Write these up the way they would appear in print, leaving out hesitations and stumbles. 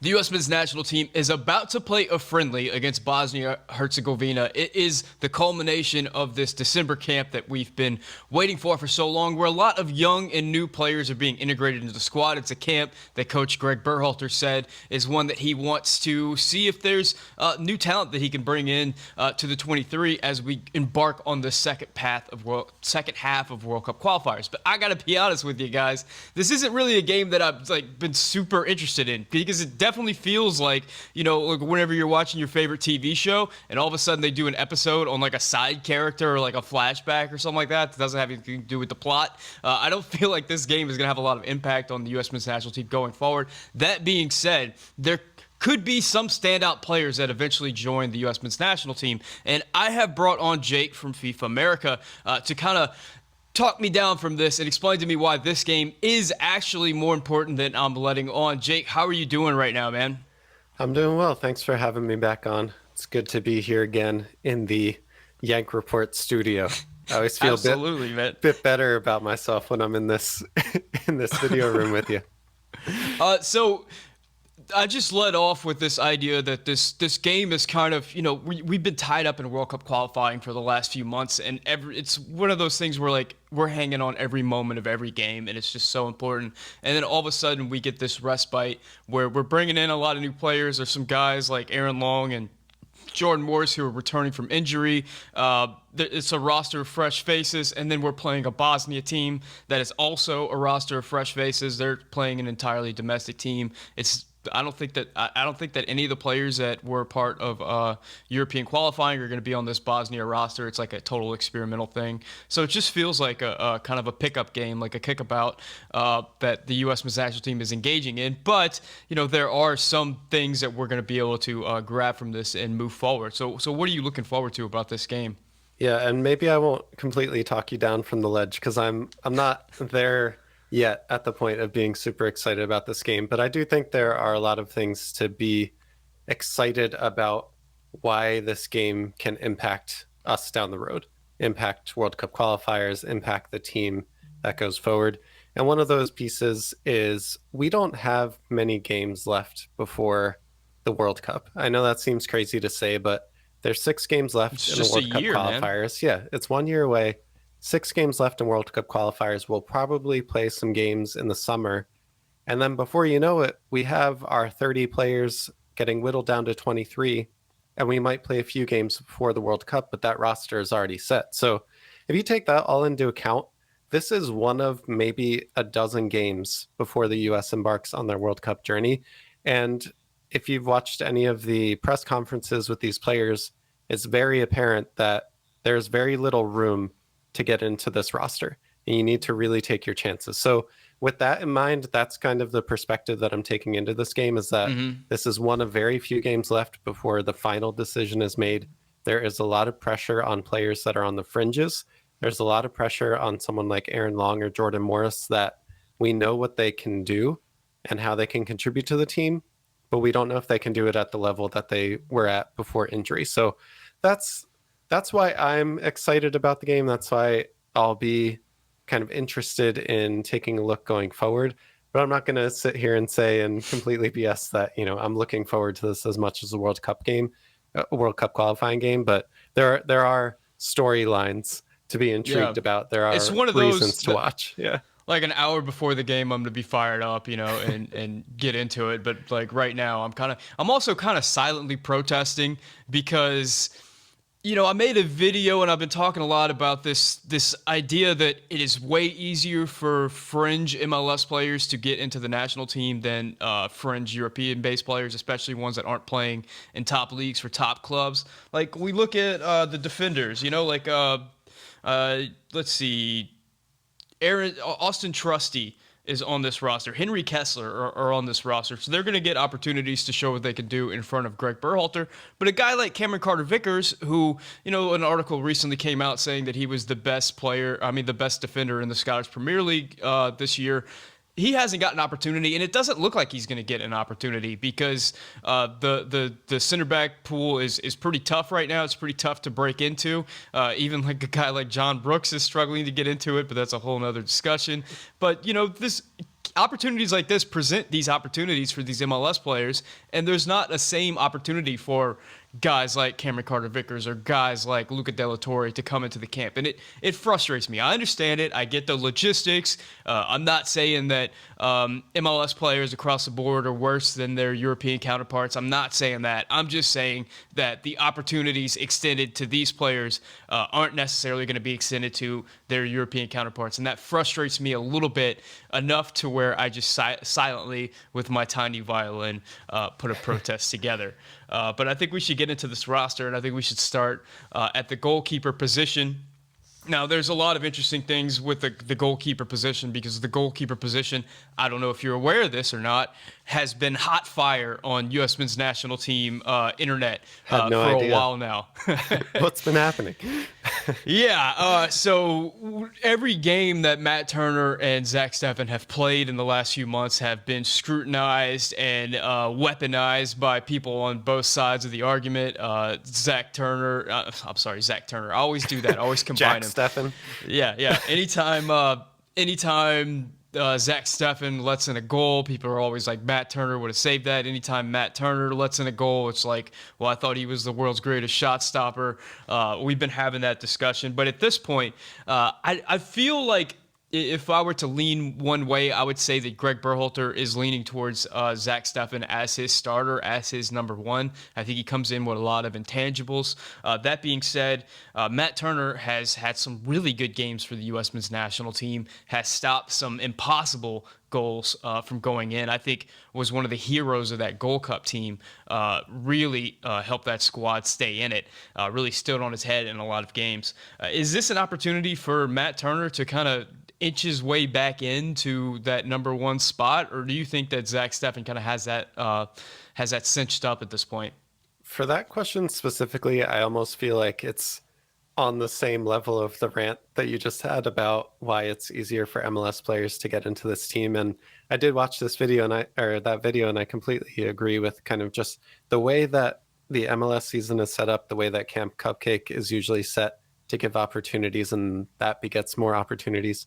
The U.S. men's national team is about to play a friendly against Bosnia and Herzegovina. It is the culmination of this December camp that we've been waiting for so long, where a lot of young and new players are being integrated into the squad. It's a camp that Coach Greg Berhalter said is one that he wants to see if there's new talent that he can bring in to the 23 as we embark on the second half of World Cup qualifiers. But I got to be honest with you guys, this isn't really a game that I've been super interested in, because it definitely feels like, like whenever you're watching your favorite TV show and all of a sudden they do an episode on like a side character or like a flashback or something like that doesn't have anything to do with the plot. I don't feel like this game is going to have a lot of impact on the U.S. men's national team going forward. That being said, there could be some standout players that eventually join the U.S. men's national team. And I have brought on Jake from FifAmerica to kind of talk me down from this and explain to me why this game is actually more important than I'm letting on. Jake, how are you doing right now, man? I'm doing well. Thanks for having me back on. It's good to be here again in the Yank Report studio. I always feel Absolutely, man. bit better about myself when I'm in this in this video room with you. So I just led off with this idea that this game is kind of, we've been tied up in World Cup qualifying for the last few months, and it's one of those things where we're hanging on every moment of every game, and it's just so important. And then all of a sudden we get this respite where we're bringing in a lot of new players. There's some guys like Aaron Long and Jordan Morris who are returning from injury. It's a roster of fresh faces, and then we're playing a Bosnia team that is also a roster of fresh faces. They're playing an entirely domestic team. I don't think that any of the players that were part of European qualifying are going to be on this Bosnia roster. It's like a total experimental thing. So it just feels like a kind of a pickup game, like a kickabout that the U.S. men's national team is engaging in. But there are some things that we're going to be able to grab from this and move forward. So what are you looking forward to about this game? Yeah, and maybe I won't completely talk you down from the ledge because I'm not there yet at the point of being super excited about this game, but I do think there are a lot of things to be excited about why this game can impact us down the road, impact World Cup qualifiers, impact the team that goes forward. And one of those pieces is we don't have many games left before the World Cup. I know that seems crazy to say, but there's 6 games left It's in the just a World Cup year, man. qualifiers. Yeah, it's 1 year away. 6 games left in World Cup qualifiers. We'll probably play some games in the summer. And then before you know it, we have our 30 players getting whittled down to 23. And we might play a few games before the World Cup, but that roster is already set. So if you take that all into account, this is one of maybe a dozen games before the U.S. embarks on their World Cup journey. And if you've watched any of the press conferences with these players, it's very apparent that there's very little room to get into this roster, and you need to really take your chances. So with that in mind, that's kind of the perspective that I'm taking into this game, is that this is one of very few games left before the final decision is made. There is a lot of pressure on players that are on the fringes. There's a lot of pressure on someone like Aaron Long or Jordan Morris that we know what they can do and how they can contribute to the team, but we don't know if they can do it at the level that they were at before injury. So that's why I'm excited about the game. That's why I'll be kind of interested in taking a look going forward. But I'm not going to sit here and say and completely BS that, I'm looking forward to this as much as the World Cup game, World Cup qualifying game. But there are storylines to be intrigued about. There are It's one of reasons those to watch. Yeah. like an hour before the game, I'm gonna be fired up, and get into it. But like right now, I'm also kind of silently protesting because I made a video and I've been talking a lot about this idea that it is way easier for fringe MLS players to get into the national team than fringe European-based players, especially ones that aren't playing in top leagues for top clubs. Like we look at the defenders, let's see, Austin Trusty is on this roster. Henry Kessler are on this roster. So they're going to get opportunities to show what they can do in front of Greg Berhalter. But a guy like Cameron Carter-Vickers, who, an article recently came out saying that he was the best defender in the Scottish Premier League this year, he hasn't got an opportunity, and it doesn't look like he's going to get an opportunity because the center back pool is pretty tough right now. It's pretty tough to break into. Even like a guy like John Brooks is struggling to get into it, but that's a whole other discussion. But this opportunities like this present these opportunities for these MLS players, and there's not the same opportunity for guys like Cameron Carter-Vickers or guys like Luca De La Torre to come into the camp. And it frustrates me. I understand it. I get the logistics. I'm not saying that MLS players across the board are worse than their European counterparts. I'm not saying that. I'm just saying that the opportunities extended to these players aren't necessarily going to be extended to their European counterparts. And that frustrates me a little bit, enough to where I just silently, with my tiny violin, put a protest together. But I think we should get into this roster, and I think we should start at the goalkeeper position. Now, there's a lot of interesting things with the goalkeeper position, because the goalkeeper position, I don't know if you're aware of this or not, has been hot fire on U.S. men's national team internet Had no for idea. a while now. What's been happening? So every game that Matt Turner and Zach Steffen have played in the last few months have been scrutinized and weaponized by people on both sides of the argument. Zach Turner. I always do that. I always combine them. Steffen. Yeah. Anytime Zach Steffen lets in a goal, people are always like, Matt Turner would have saved that. Anytime Matt Turner lets in a goal, it's like, well, I thought he was the world's greatest shot stopper. We've been having that discussion. But at this point, I feel like if I were to lean one way, I would say that Greg Berhalter is leaning towards Zach Steffen as his starter, as his number one. I think he comes in with a lot of intangibles. That being said, Matt Turner has had some really good games for the U.S. men's national team, has stopped some impossible goals from going in. I think was one of the heroes of that Gold Cup team, really helped that squad stay in it, really stood on his head in a lot of games. Is this an opportunity for Matt Turner to kind of inch his way back into that number one spot, or do you think that Zach Steffen kind of has that cinched up at this point? For that question specifically, I almost feel like it's on the same level of the rant that you just had about why it's easier for MLS players to get into this team. And I did watch this video and I completely agree with kind of just the way that the MLS season is set up, the way that Camp Cupcake is usually set to give opportunities, and that begets more opportunities.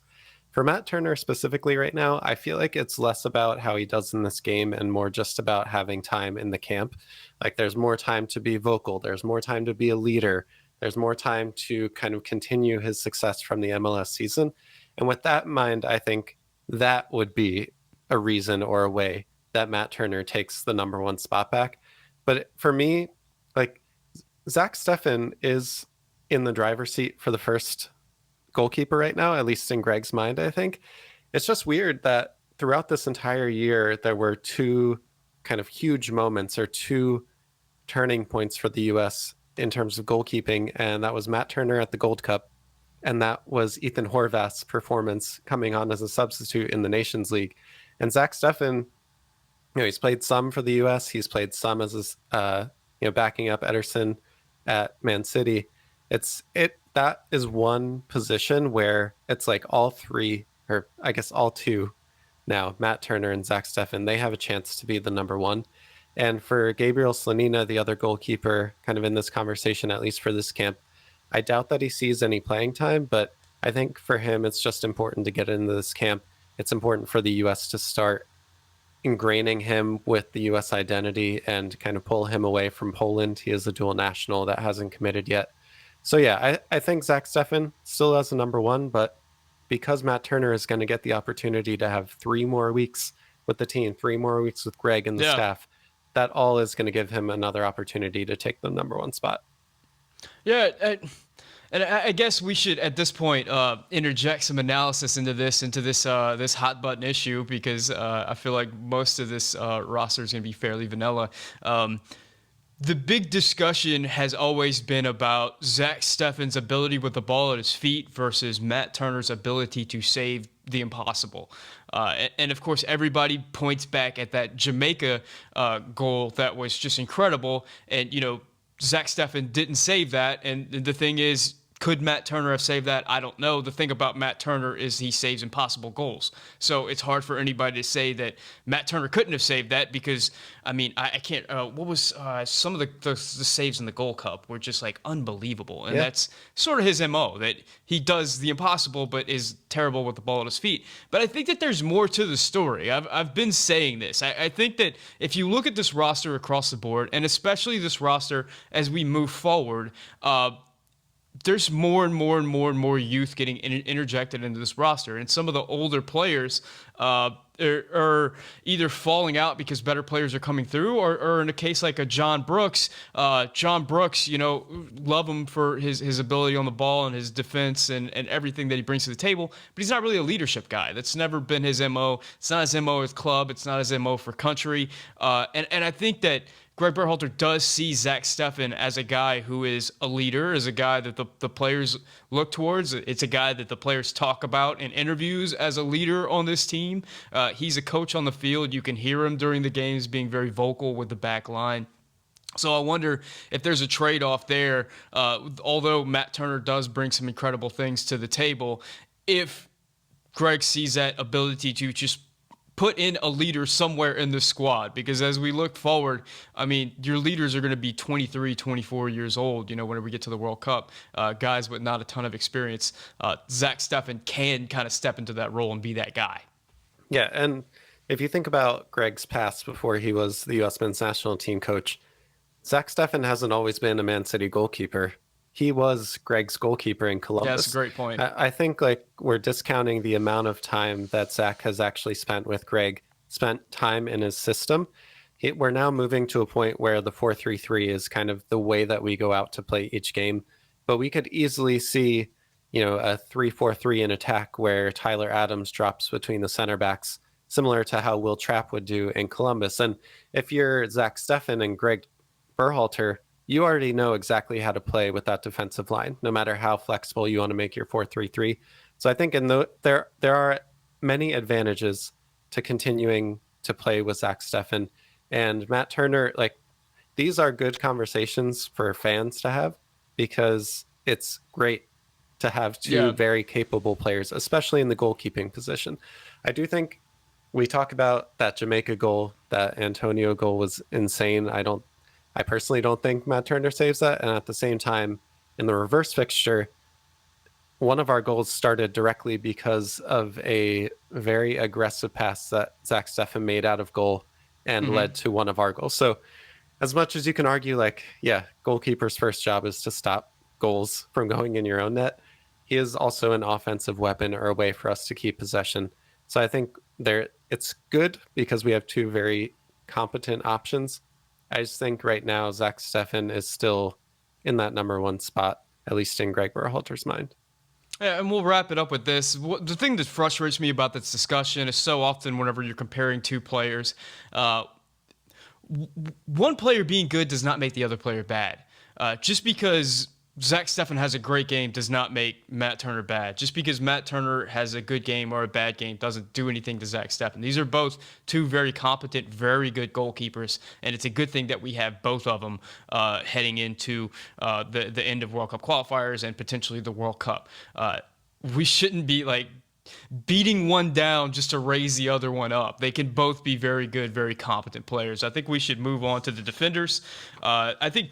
For Matt Turner specifically right now, I feel like it's less about how he does in this game and more just about having time in the camp. Like, there's more time to be vocal. There's more time to be a leader. There's more time to kind of continue his success from the MLS season. And with that in mind, I think that would be a reason or a way that Matt Turner takes the number one spot back. But for me, like, Zach Steffen is in the driver's seat for the first goalkeeper right now, at least in Greg's mind. I think it's just weird that throughout this entire year there were two kind of huge moments, or two turning points for the US in terms of goalkeeping, and that was Matt Turner at the Gold Cup, and that was Ethan Horvath's performance coming on as a substitute in the Nations League. And Zach Steffen, he's played some for the US, he's played some as his backing up Ederson at Man City. That is one position where it's like all three, or I guess all two now, Matt Turner and Zach Steffen, they have a chance to be the number one. And for Gabriel Slonina, the other goalkeeper kind of in this conversation, at least for this camp, I doubt that he sees any playing time, but I think for him, it's just important to get into this camp. It's important for the U.S. to start ingraining him with the U.S. identity and kind of pull him away from Poland. He is a dual national that hasn't committed yet. So yeah, I think Zach Steffen still has the number one, but because Matt Turner is going to get the opportunity to have 3 more weeks with the team, 3 more weeks with Greg and the staff, that all is going to give him another opportunity to take the number one spot. Yeah, and I guess we should at this point interject some analysis into this this hot button issue, because I feel like most of this roster is going to be fairly vanilla. The big discussion has always been about Zach Steffen's ability with the ball at his feet versus Matt Turner's ability to save the impossible. And of course, everybody points back at that Jamaica goal that was just incredible. And, Zach Steffen didn't save that. And the thing is, Could Matt Turner have saved that? I don't know. The thing about Matt Turner is he saves impossible goals. So it's hard for anybody to say that Matt Turner couldn't have saved that because, I mean, I can't. What was some of the saves in the Gold Cup were just like unbelievable. And that's sort of his MO, that he does the impossible but is terrible with the ball at his feet. But I think that there's more to the story. I've been saying this. I think that if you look at this roster across the board, and especially this roster as we move forward, there's more and more and more and more youth getting interjected into this roster. And some of the older players are either falling out because better players are coming through, or in a case like a John Brooks, you know, love him for his ability on the ball and his defense and everything that he brings to the table, but he's not really a leadership guy. That's never been his MO. It's not his MO with club. It's not his MO for country. And I think that Greg Berhalter does see Zach Steffen as a guy who is a leader, as a guy that the players look towards. It's a guy that the players talk about in interviews as a leader on this team. He's a coach on the field. You can hear him during the games being very vocal with the back line. So I wonder if there's a trade-off there, although Matt Turner does bring some incredible things to the table, if Greg sees that ability to just put in a leader somewhere in the squad, because as we look forward, I mean, your leaders are going to be 23, 24 years old, you know, whenever we get to the World Cup, guys with not a ton of experience. Zach Steffen can kind of step into that role and be that guy. Yeah, and if you think about Greg's past before he was the U.S. men's national team coach, Zach Steffen hasn't always been a Man City goalkeeper. He was Greg's goalkeeper in Columbus. Yeah, that's a great point. I think like we're discounting the amount of time that Zach has actually spent with Greg, spent time in his system. We're now moving to a point where the 4-3-3 is kind of the way that we go out to play each game. But we could easily see, you know, a 3-4-3 in attack where Tyler Adams drops between the center backs, similar to how Will Trapp would do in Columbus. And if you're Zach Steffen and Greg Berhalter, you already know exactly how to play with that defensive line, no matter how flexible you want to make your 4-3-3. So I think there are many advantages to continuing to play with Zach Steffen and Matt Turner. Like, these are good conversations for fans to have, because it's great to have two very capable players, especially in the goalkeeping position. I do think we talk about that Jamaica goal, that Antonio goal was insane. I personally don't think Matt Turner saves that. And at the same time, in the reverse fixture, one of our goals started directly because of a very aggressive pass that Zach Steffen made out of goal and led to one of our goals. So as much as you can argue, like, yeah, goalkeeper's first job is to stop goals from going in your own net, he is also an offensive weapon or a way for us to keep possession. So I think it's good because we have two very competent options. I just think right now Zach Steffen is still in that number one spot, at least in Greg Berhalter's mind. Yeah, and we'll wrap it up with this. The thing that frustrates me about this discussion is so often whenever you're comparing two players, one player being good does not make the other player bad. Just because Zach Steffen has a great game does not make Matt Turner bad. Just because Matt Turner has a good game or a bad game doesn't do anything to Zach Steffen. These are both two very competent, very good goalkeepers, and it's a good thing that we have both of them heading into the end of World Cup qualifiers and potentially the World Cup. We shouldn't be like beating one down just to raise the other one up. They can both be very good, very competent players. I think we should move on to the defenders. I think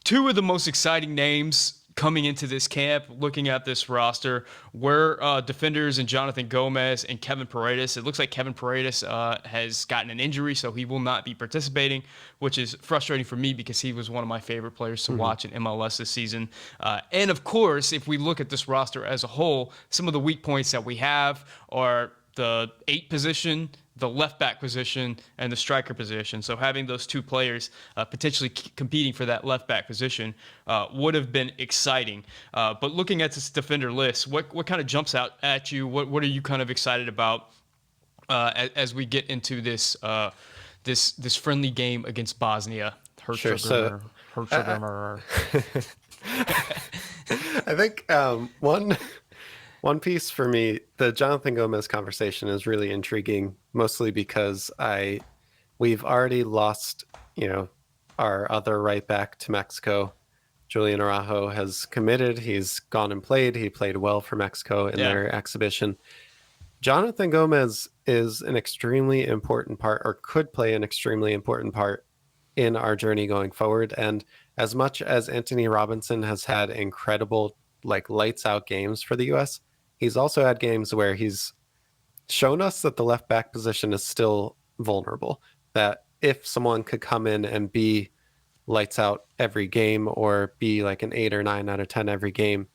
two of the most exciting names coming into this camp, looking at this roster, were defenders and Jonathan Gomez and Kevin Paredes. It looks like Kevin Paredes has gotten an injury, so he will not be participating, which is frustrating for me because he was one of my favorite players to watch in MLS this season. And of course, if we look at this roster as a whole, some of the weak points that we have are the 8 position, the left back position, and the striker position. So having those two players potentially competing for that left back position would have been exciting. But looking at this defender list, what kind of jumps out at you? What are you kind of excited about as we get into this this friendly game against Bosnia? Herzegovina. I think one piece for me, the Jonathan Gomez conversation is really intriguing, mostly because we've already lost, our other right back to Mexico. Julian Araujo has committed. He's gone and played. He played well for Mexico in Yeah. their exhibition. Jonathan Gomez is an extremely important part, or could play an extremely important part in our journey going forward. And as much as Anthony Robinson has had incredible, like lights out games for the US, he's also had games where he's shown us that the left back position is still vulnerable. That if someone could come in and be lights out every game or be like an 8 or 9 out of 10 every game,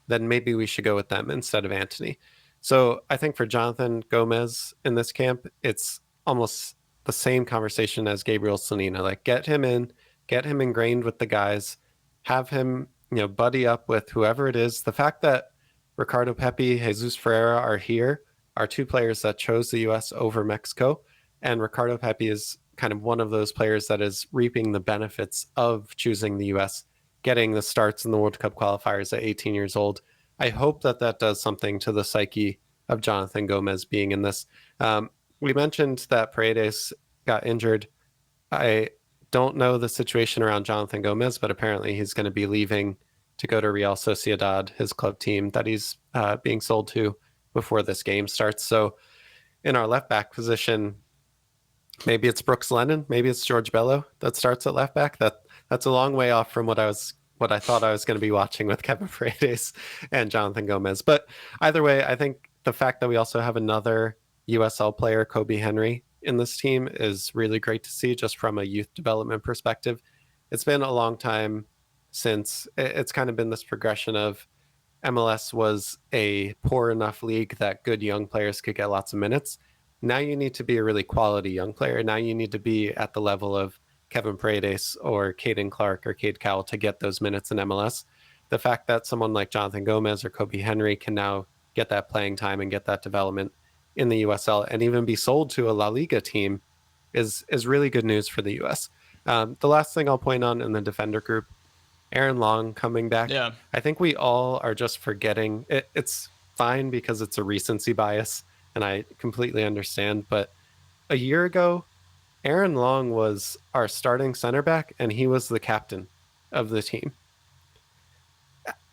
then maybe we should go with them instead of Anthony. So I think for Jonathan Gomez in this camp, it's almost the same conversation as Gabriel Slonina. Like get him in, get him ingrained with the guys, have him, buddy up with whoever it is. The fact that Ricardo Pepe, Jesus Ferreira are here are two players that chose the US over Mexico. And Ricardo Pepe is kind of one of those players that is reaping the benefits of choosing the US, getting the starts in the World Cup qualifiers at 18 years old. I hope that that does something to the psyche of Jonathan Gomez being in this. We mentioned that Paredes got injured. I don't know the situation around Jonathan Gomez, but apparently he's going to be leaving to go to Real Sociedad, his club team that he's being sold to before this game starts. So in our left back position, maybe it's Brooks Lennon, maybe it's George Bello that starts at left back. That's a long way off from what I thought I was going to be watching with Kevin Paredes and Jonathan Gomez. But either way, I think the fact that we also have another USL player, Kobe Henry, in this team is really great to see just from a youth development perspective. It's been a long time since it's kind of been this progression of MLS was a poor enough league that good young players could get lots of minutes. Now you need to be a really quality young player. Now you need to be at the level of Kevin Paredes or Caden Clark or Cade Cowell to get those minutes in MLS. The fact that someone like Jonathan Gomez or Kobe Henry can now get that playing time and get that development in the USL and even be sold to a La Liga team is really good news for the US. The last thing I'll point on in the defender group, Aaron Long coming back. Yeah. I think we all are just forgetting. It's fine because it's a recency bias, and I completely understand. But a year ago, Aaron Long was our starting center back, and he was the captain of the team.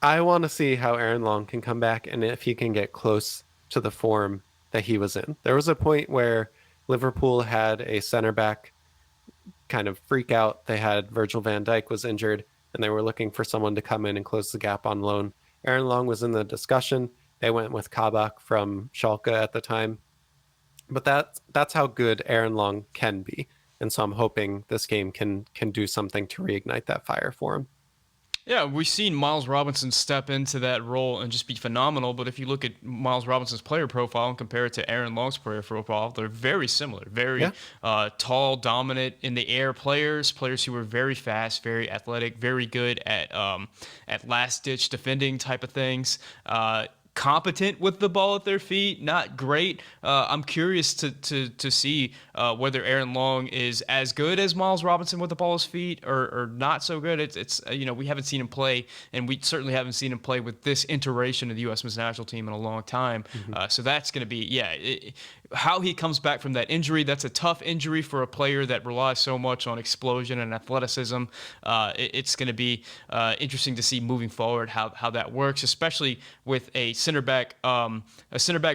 I want to see how Aaron Long can come back and if he can get close to the form that he was in. There was a point where Liverpool had a center back kind of freak out. They had Virgil van Dijk was injured, and they were looking for someone to come in and close the gap on loan. Aaron Long was in the discussion. They went with Kabak from Schalke at the time. But that's how good Aaron Long can be. And so I'm hoping this game can do something to reignite that fire for him. Yeah, we've seen Miles Robinson step into that role and just be phenomenal. But if you look at Miles Robinson's player profile and compare it to Aaron Long's player profile, they're very similar. Very tall, dominant in the air players who were very fast, very athletic, very good at last-ditch defending type of things. Competent with the ball at their feet, not great. I'm curious to see whether Aaron Long is as good as Miles Robinson with the ball at his feet or not so good. It's we haven't seen him play, and we certainly haven't seen him play with this iteration of the U.S. men's national team in a long time. So that's going to be, how he comes back from that injury. That's a tough injury for a player that relies so much on explosion and athleticism. It's going to be interesting to see moving forward how that works, especially with a center back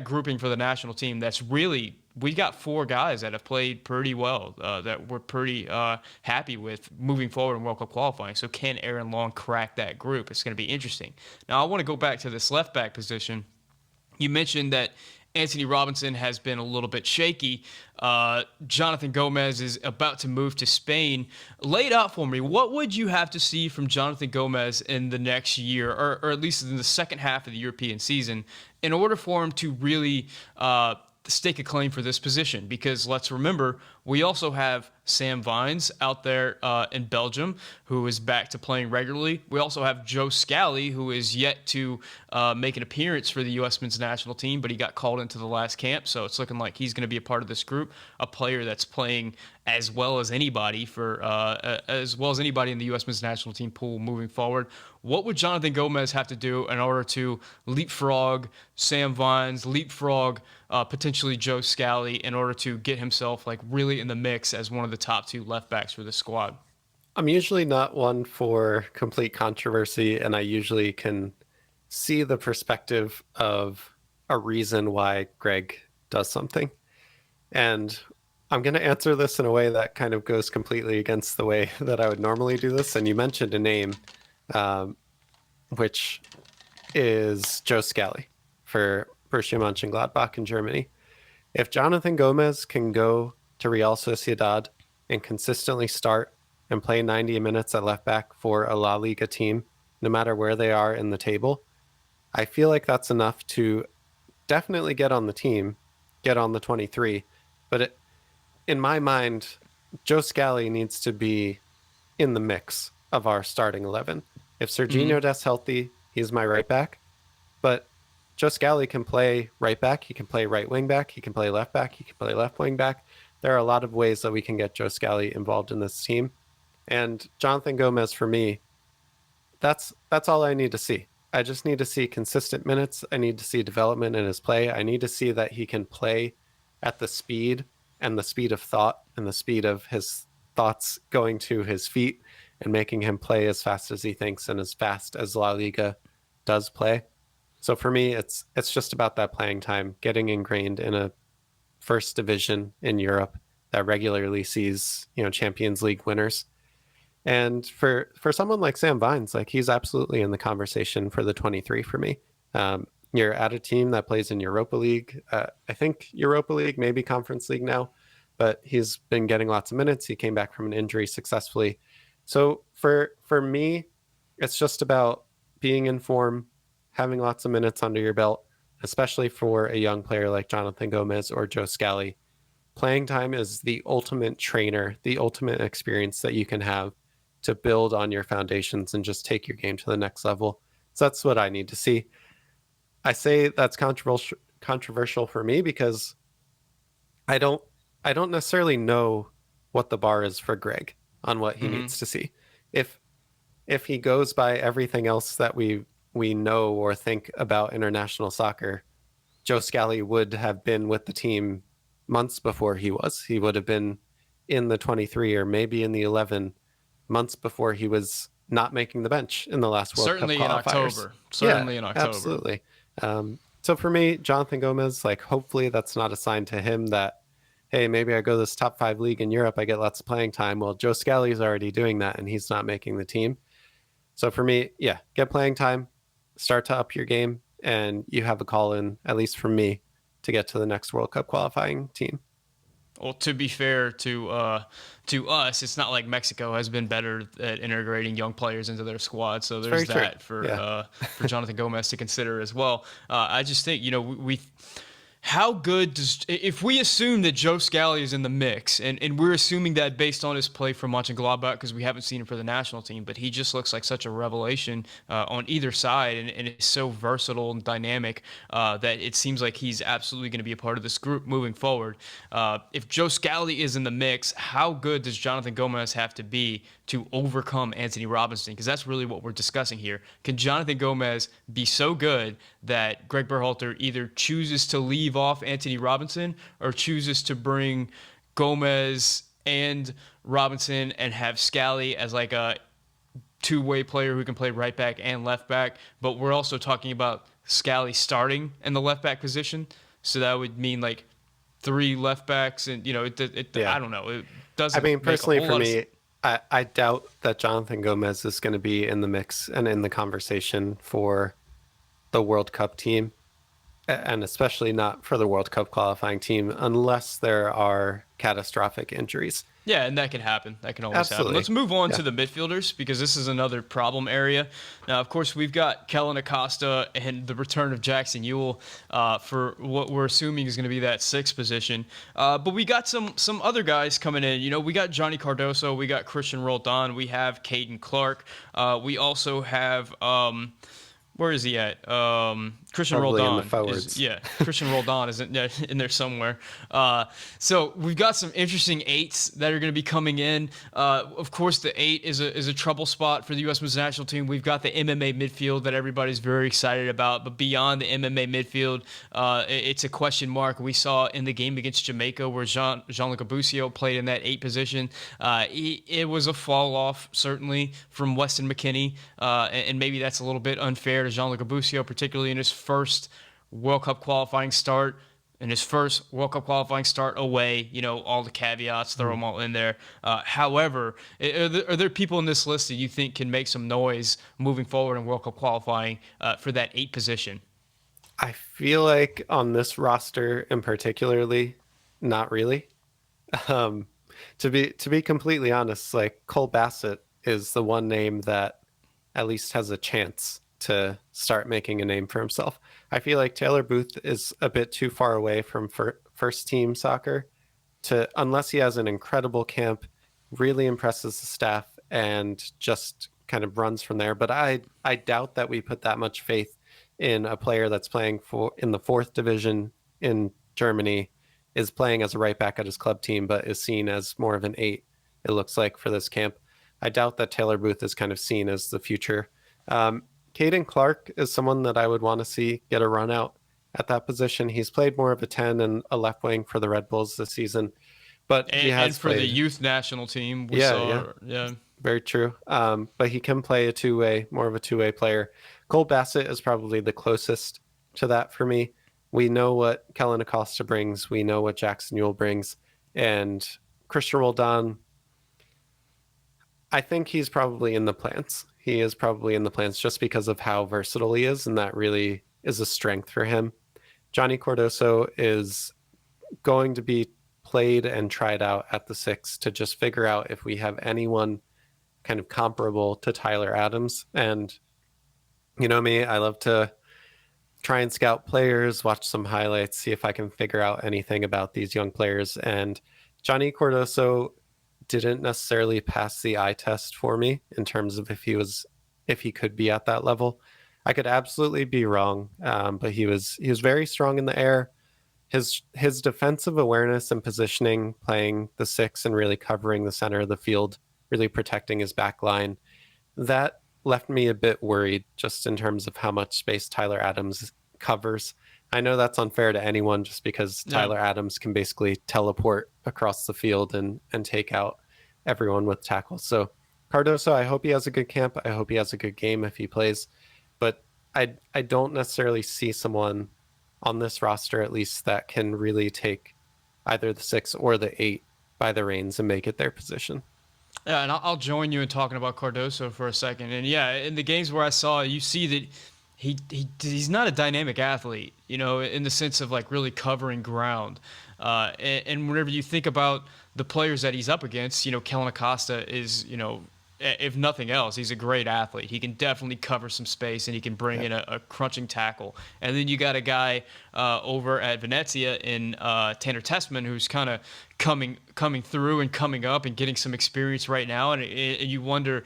grouping for the national team. That's really, we got 4 guys that have played pretty well, that we're pretty happy with moving forward in World Cup qualifying. So can Aaron Long crack that group? It's going to be interesting. Now I want to go back to this left back position. You mentioned that Anthony Robinson has been a little bit shaky. Jonathan Gomez is about to move to Spain. Lay it out for me. What would you have to see from Jonathan Gomez in the next year, or at least in the second half of the European season, in order for him to really stake a claim for this position? Because let's remember, we also have Sam Vines out there in Belgium, who is back to playing regularly. We also have Joe Scally, who is yet to make an appearance for the U.S. men's national team, but he got called into the last camp, so it's looking like he's going to be a part of this group, a player that's playing as well as anybody in the U.S. men's national team pool moving forward. What would Jonathan Gomez have to do in order to leapfrog Sam Vines, leapfrog potentially Joe Scally, in order to get himself like really in the mix as one of the top 2 left backs for the squad? I'm usually not one for complete controversy, and I usually can see the perspective of a reason why Greg does something. And I'm going to answer this in a way that kind of goes completely against the way that I would normally do this. And you mentioned a name, um, which is Joe Scally for Borussia Mönchengladbach in Germany. If Jonathan Gomez can go to Real Sociedad and consistently start and play 90 minutes at left back for a La Liga team, no matter where they are in the table, I feel like that's enough to definitely get on the team, get on the 23. But in my mind, Joe Scally needs to be in the mix of our starting 11. If Hmm. Serginho Dest's healthy, he's my right back. But Joe Scally can play right back. He can play right wing back. He can play left back. He can play left wing back. There are a lot of ways that we can get Joe Scally involved in this team. And Jonathan Gomez, for me, that's all I need to see. I just need to see consistent minutes. I need to see development in his play. I need to see that he can play at the speed and the speed of thought and the speed of his thoughts going to his feet and making him play as fast as he thinks and as fast as La Liga does play. So for me, it's just about that playing time, getting ingrained in a first division in Europe that regularly sees, Champions League winners. And for someone like Sam Vines, like he's absolutely in the conversation for the 23 for me. You're at a team that plays in Europa League. I think Europa League, maybe Conference League now, but he's been getting lots of minutes. He came back from an injury successfully. So for me, it's just about being in form, having lots of minutes under your belt, especially for a young player like Jonathan Gomez or Joe Scally. Playing time is the ultimate trainer, the ultimate experience that you can have to build on your foundations and just take your game to the next level. So that's what I need to see. I say that's controversial for me because I don't I don't necessarily know what the bar is for Greg on what he Hmm. needs to see. If if he goes by everything else that we know or think about international soccer, Joe Scally would have been with the team months before he was. He would have been in the 23 or maybe in the 11 months before he was not making the bench in the last World Cup Certainly in qualifiers. October. Yeah, Certainly in October. absolutely. So for me, Jonathan Gomez, like hopefully that's not a sign to him that, hey, maybe I go this top 5 league in Europe, I get lots of playing time. Well, Joe Scally's already doing that and he's not making the team. So for me, yeah, get playing time, start to up your game, and you have a call in, at least from me, to get to the next World Cup qualifying team. Well, to be fair to us, it's not like Mexico has been better at integrating young players into their squad. So It's there's very true. that Yeah. for Jonathan Gomez to consider as well. I just think we how good does if we assume that Joe Scally is in the mix, and we're assuming that based on his play for Mönchengladbach because we haven't seen him for the national team, but he just looks like such a revelation on either side, and is so versatile and dynamic that it seems like he's absolutely going to be a part of this group moving forward. If Joe Scally is in the mix, how good does Jonathan Gomez have to be to overcome Anthony Robinson? Because that's really what we're discussing here. Can Jonathan Gomez be so good that Greg Berhalter either chooses to leave off Anthony Robinson or chooses to bring Gomez and Robinson and have Scally as like a two-way player who can play right back and left back, but we're also talking about Scally starting in the left back position, so that would mean like three left backs, and Yeah. I don't know, it I doesn't mean, make a personally, whole for lot of sense. me, I doubt that Jonathan Gomez is going to be in the mix and in the conversation for the World Cup team, and especially not for the World Cup qualifying team, unless there are catastrophic injuries. Yeah, and that can happen. That can always happen. Let's Absolutely. move on Yeah. to the midfielders because this is another problem area. Now, of course, we've got Kellen Acosta and the return of Jackson Ewell for what we're assuming is going to be that sixth position. But we got some other guys coming in. We got Johnny Cardoso, we got Christian Roldan, we have Caden Clark, we also have Where is he at? Christian Probably in the Roldan is, forwards. yeah. Christian Roldan is in there somewhere. So we've got some interesting eights that are going to be coming in. Of course, the eight is a trouble spot for the U.S. men's national team. We've got the MMA midfield that everybody's very excited about, but beyond the MMA midfield, it's a question mark. We saw in the game against Jamaica where Jean-Luc Abusio played in that eight position. It was a fall off certainly from Weston McKennie, and maybe that's a little bit unfair to Jean-Luc Abusio, particularly in his first World Cup qualifying start. In his first World Cup qualifying start away, all the caveats, throw them all in there. However, are there people in this list that you think can make some noise moving forward in World Cup qualifying for that eight position? I feel like on this roster in particularly, not really. Um, to be completely honest, like Cole Bassett is the one name that at least has a chance to start making a name for himself. I feel like Taylor Booth is a bit too far away from first team soccer to, unless he has an incredible camp, really impresses the staff and just kind of runs from there. But I doubt that we put that much faith in a player that's playing for in the fourth division in Germany, is playing as a right back at his club team, but is seen as more of an eight, it looks like, for this camp. I doubt that Taylor Booth is kind of seen as the future. Caden Clark is someone that I would want to see get a run out at that position. He's played more of a 10 and a left wing for the Red Bulls this season, but he has and for played, the youth national team, yeah. very true. But he can play a two-way, more of a two-way player. Cole Bassett is probably the closest to that for me. We know what Kellen Acosta brings. We know what Jackson Ewell brings. And Christian Roldan, I think he's probably in the plans. He is probably in the plans just because of how versatile he is, and that really is a strength for him. Johnny Cardoso is going to be played and tried out at the six to just figure out if we have anyone kind of comparable to Tyler Adams. And you know me, I love to try and scout players, watch some highlights, see if I can figure out anything about these young players. And Johnny Cardoso didn't necessarily pass the eye test for me in terms of if he could be at that level. I could absolutely be wrong, but he was very strong in the air. His defensive awareness and positioning, playing the six and really covering the center of the field, really protecting his back line, that left me a bit worried just in terms of how much space Tyler Adams covers. I know that's unfair to anyone just because Tyler Adams can basically teleport across the field and take out everyone with tackles. So Cardoso, I hope he has a good camp. I hope he has a good game if he plays. But I don't necessarily see someone on this roster, at least, that can really take either the six or the eight by the reins and make it their position. Yeah, and I'll join you in talking about Cardoso for a second. And yeah, in the games where I saw, you see that he's not a dynamic athlete, in the sense of like really covering ground. And whenever you think about the players that he's up against, Kellen Acosta is, if nothing else, he's a great athlete. He can definitely cover some space and he can bring in a crunching tackle. And then you got a guy over at Venezia in Tanner Tessman, who's kind of coming through and coming up and getting some experience right now. And you wonder,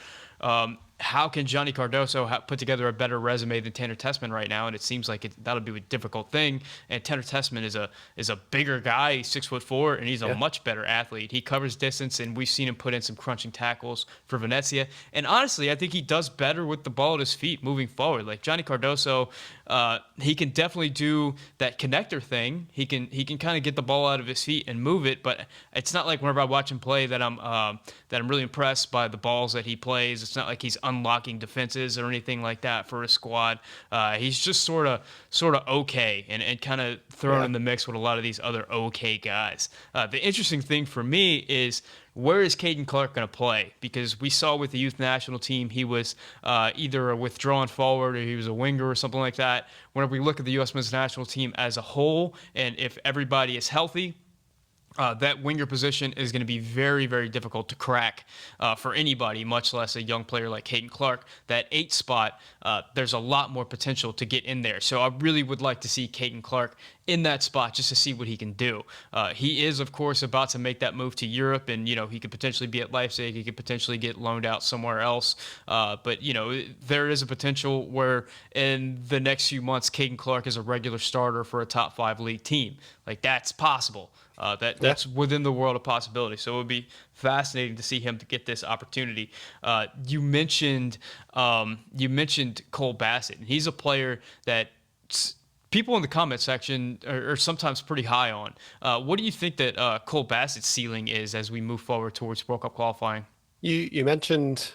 how can Johnny Cardoso put together a better resume than Tanner Tessman right now? And it seems like that'll be a difficult thing. And Tanner Tessman is a bigger guy. He's 6'4", and he's a much better athlete. He covers distance, and we've seen him put in some crunching tackles for Venezia. And honestly, I think he does better with the ball at his feet moving forward. Like Johnny Cardoso, he can definitely do that connector thing. He can kind of get the ball out of his feet and move it. But it's not like whenever I watch him play that I'm really impressed by the balls that he plays. It's not like he's unlocking defenses or anything like that for a squad. He's just sort of okay and kind of thrown in the mix with a lot of these other okay guys. The interesting thing for me is, where is Caden Clark going to play? Because we saw with the youth national team, he was either a withdrawn forward or he was a winger or something like that. Whenever we look at the U.S. men's national team as a whole, and if everybody is healthy, That winger position is going to be very, very difficult to crack for anybody, much less a young player like Caden Clark. That 8 spot, there's a lot more potential to get in there. So I really would like to see Caden Clark in that spot just to see what he can do. He is, of course, about to make that move to Europe, and he could potentially be at Leipzig. He could potentially get loaned out somewhere else. But there is a potential where in the next few months, Caden Clark is a regular starter for a top 5 league team. Like, that's possible. That's within the world of possibility. So it would be fascinating to see him to get this opportunity. You mentioned Cole Bassett, and he's a player that people in the comment section are sometimes pretty high on. What do you think that Cole Bassett's ceiling is as we move forward towards World Cup qualifying? You mentioned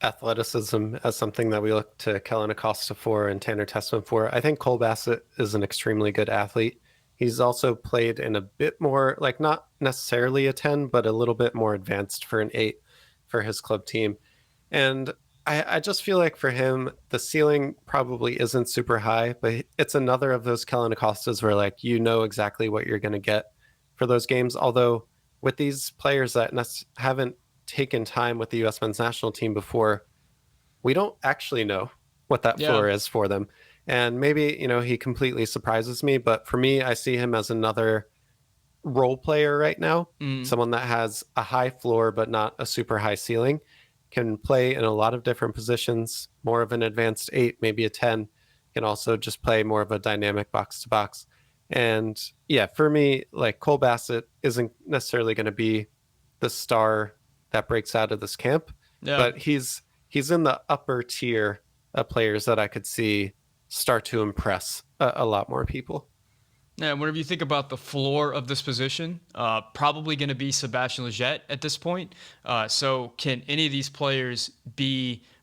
athleticism as something that we look to Kellen Acosta for and Tanner Tessman for. I think Cole Bassett is an extremely good athlete. He's also played in a bit more, like not necessarily a 10, but a little bit more advanced for an 8 for his club team. And I just feel like for him, the ceiling probably isn't super high, but it's another of those Kellen Acostas where like exactly what you're going to get for those games. Although with these players that haven't taken time with the U.S. men's national team before, we don't actually know what that floor is for them. And maybe, he completely surprises me. But for me, I see him as another role player right now. Someone that has a high floor, but not a super high ceiling. Can play in a lot of different positions, more of an advanced 8, maybe a 10. Can also just play more of a dynamic box-to-box. And yeah, for me, like Cole Bassett isn't necessarily going to be the star that breaks out of this camp. Yeah. But he's in the upper tier of players that I could see start to impress a lot more people. Yeah, whenever you think about the floor of this position, probably going to be Sebastian Lletget at this point. So can any of these players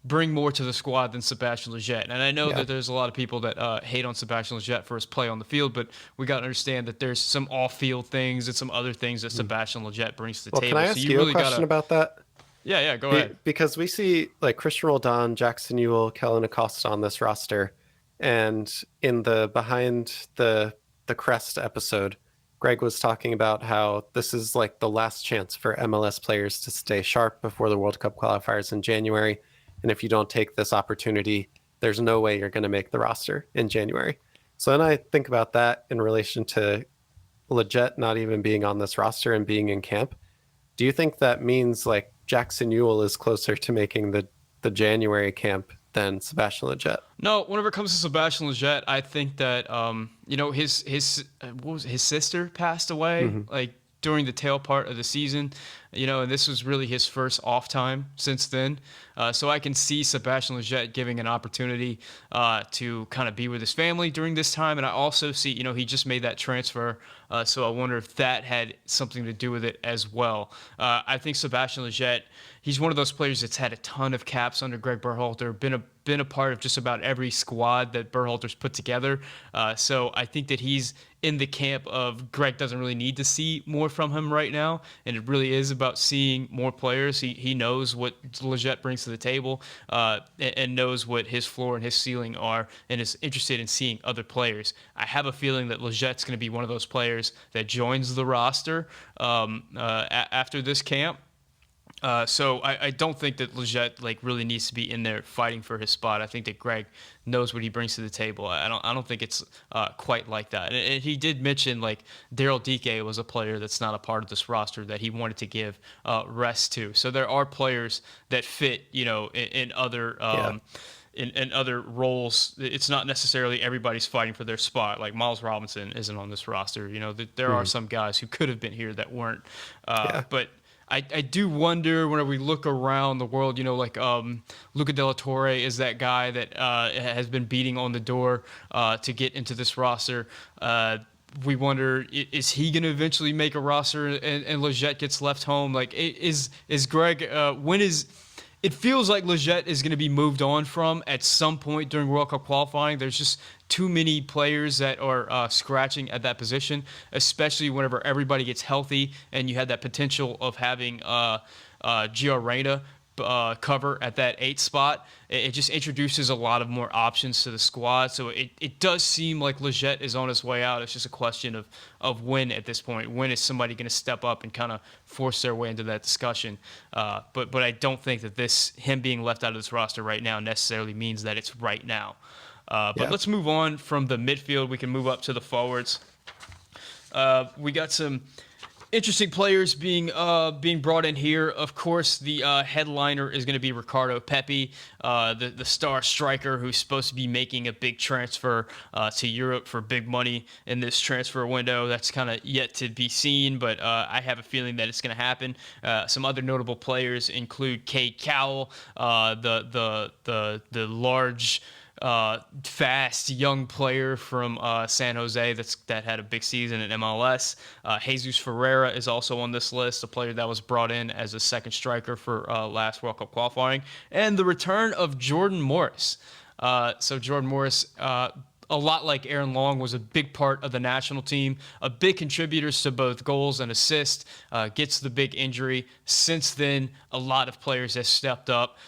bring more to the squad than Sebastian Lletget? And I know that there's a lot of people that hate on Sebastian Lletget for his play on the field, but we got to understand that there's some off-field things and some other things that Sebastian Lletget brings to the table. Can I ask you a question about that? Yeah, go ahead. Because we see like Christian Roldan, Jackson Ewell, Kellen Acosta on this roster. And in the Behind the Crest episode, Greg was talking about how this is like the last chance for MLS players to stay sharp before the World Cup qualifiers in January. And if you don't take this opportunity, there's no way you're going to make the roster in January. So then I think about that in relation to Lletget not even being on this roster and being in camp. Do you think that means like Jackson Ewell is closer to making the January camp than Sebastian Lletget? No, whenever it comes to Sebastian Lletget, I think that his sister passed away like during the tail part of the season, and this was really his first off time since then. So I can see Sebastian Lletget giving an opportunity to kind of be with his family during this time. And I also see, he just made that transfer. So I wonder if that had something to do with it as well. I think Sebastian Lletget, he's one of those players that's had a ton of caps under Greg Berhalter, been a part of just about every squad that Berhalter's put together. So I think that he's in the camp of Greg doesn't really need to see more from him right now. And it really is about seeing more players. He knows what Lletget brings to the table and knows what his floor and his ceiling are and is interested in seeing other players. I have a feeling that Lletget's going to be one of those players that joins the roster after this camp. So I don't think that Lletget really needs to be in there fighting for his spot. I think that Greg knows what he brings to the table. I don't think it's quite like that. And he did mention Daryl Dike was a player that's not a part of this roster that he wanted to give rest to. So there are players that fit in other. In other roles, it's not necessarily everybody's fighting for their spot. Like Miles Robinson isn't on this roster. There are some guys who could have been here that weren't. But I do wonder whenever we look around the world, Luca De La Torre is that guy that has been beating on the door to get into this roster. We wonder, is he going to eventually make a roster and Lletget gets left home? Is Greg, it feels like Lletget is going to be moved on from at some point during World Cup qualifying. There's just too many players that are scratching at that position, especially whenever everybody gets healthy and you had that potential of having Gio Reyna cover at that 8 spot. It just introduces a lot of more options to the squad. So it does seem like Leggett is on his way out. It's just a question of when at this point. When is somebody going to step up and kind of force their way into that discussion? But I don't think that him being left out of this roster right now necessarily means that it's right now. But let's move on from the midfield. We can move up to the forwards. We got some interesting players being brought in here. Of course, the headliner is going to be Ricardo Pepe, the star striker who's supposed to be making a big transfer to Europe for big money in this transfer window. That's kind of yet to be seen, but I have a feeling that it's going to happen. Some other notable players include Cade Cowell, the large, fast young player from San Jose that had a big season in MLS. Jesus Ferreira is also on this list, a player that was brought in as a second striker for last World Cup qualifying, and the return of Jordan Morris. So Jordan Morris, a lot like Aaron Long, was a big part of the national team, a big contributor to both goals and assists, gets the big injury. Since then, a lot of players have stepped up.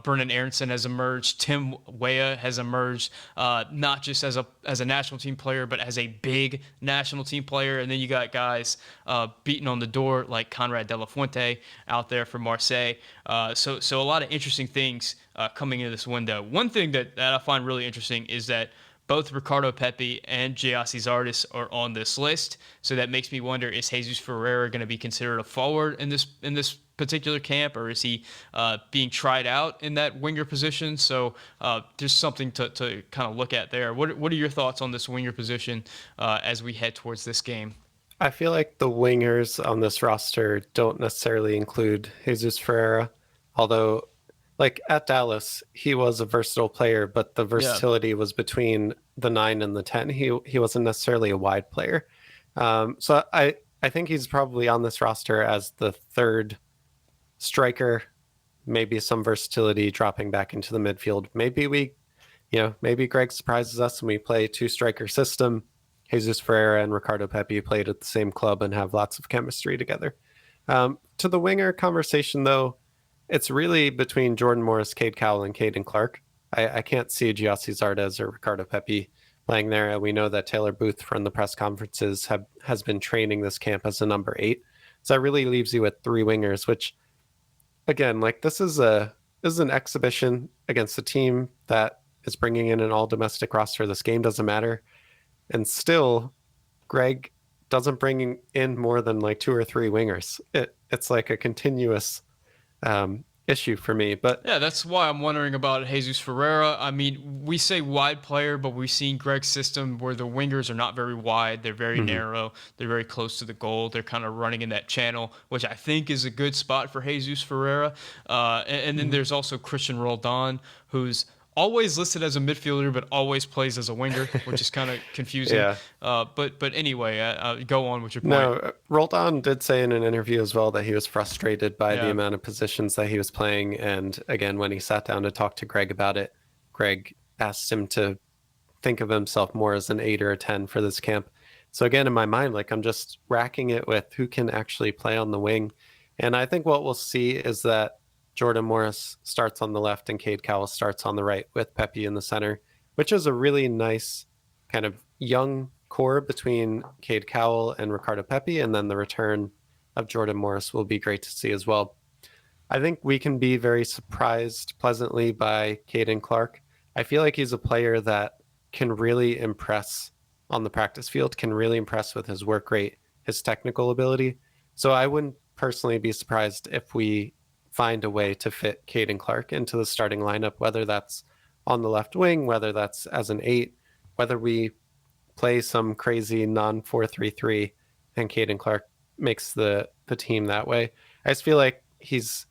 Brennan Aronson has emerged. Tim Weah has emerged, not just as a national team player, but as a big national team player. And then you got guys beating on the door like Conrad De La Fuente out there for Marseille. So a lot of interesting things coming into this window. One thing that I find really interesting is that both Ricardo Pepe and Gyasi Zardes are on this list, so that makes me wonder: is Jesus Ferreira going to be considered a forward in this particular camp, or is he being tried out in that winger position? So there's something to kind of look at there. What are your thoughts on this winger position as we head towards this game? I feel like the wingers on this roster don't necessarily include Jesus Ferreira, although like at Dallas, he was a versatile player, but the versatility was between the 9 and the 10. He wasn't necessarily a wide player. So I think he's probably on this roster as the third striker, maybe some versatility dropping back into the midfield. Maybe Greg surprises us and we play 2-striker system. Jesus Ferreira and Ricardo Pepe played at the same club and have lots of chemistry together. To the winger conversation, though, it's really between Jordan Morris, Cade Cowell, and Caden Clark. I can't see Gyasi Zardes or Ricardo Pepe playing there. We know that Taylor Booth from the press conferences has been training this camp as a number 8. So that really leaves you with 3 wingers, which, again, like this is an exhibition against a team that is bringing in an all-domestic roster. This game doesn't matter. And still, Greg doesn't bring in more than like 2 or 3 wingers. It's like a continuous issue for me. But yeah, that's why I'm wondering about Jesus Ferreira. I mean, we say wide player, but we've seen Greg's system where the wingers are not very wide. They're very narrow. They're very close to the goal. They're kind of running in that channel, which I think is a good spot for Jesus Ferreira. And then there's also Christian Roldan, who's always listed as a midfielder, but always plays as a winger, which is kind of confusing. Yeah. But anyway, go on with your point. No, Roldan did say in an interview as well that he was frustrated by the amount of positions that he was playing. And again, when he sat down to talk to Greg about it, Greg asked him to think of himself more as an 8 or a 10 for this camp. So again, in my mind, like I'm just racking it with who can actually play on the wing. And I think what we'll see is that Jordan Morris starts on the left and Cade Cowell starts on the right with Pepe in the center, which is a really nice kind of young core between Cade Cowell and Ricardo Pepe. And then the return of Jordan Morris will be great to see as well. I think we can be very surprised pleasantly by Caden Clark. I feel like he's a player that can really impress on the practice field, can really impress with his work rate, his technical ability. So I wouldn't personally be surprised if we find a way to fit Caden Clark into the starting lineup, whether that's on the left wing, whether that's as an 8, whether we play some crazy non-4-3-3 and Caden Clark makes the team that way. I just feel like he's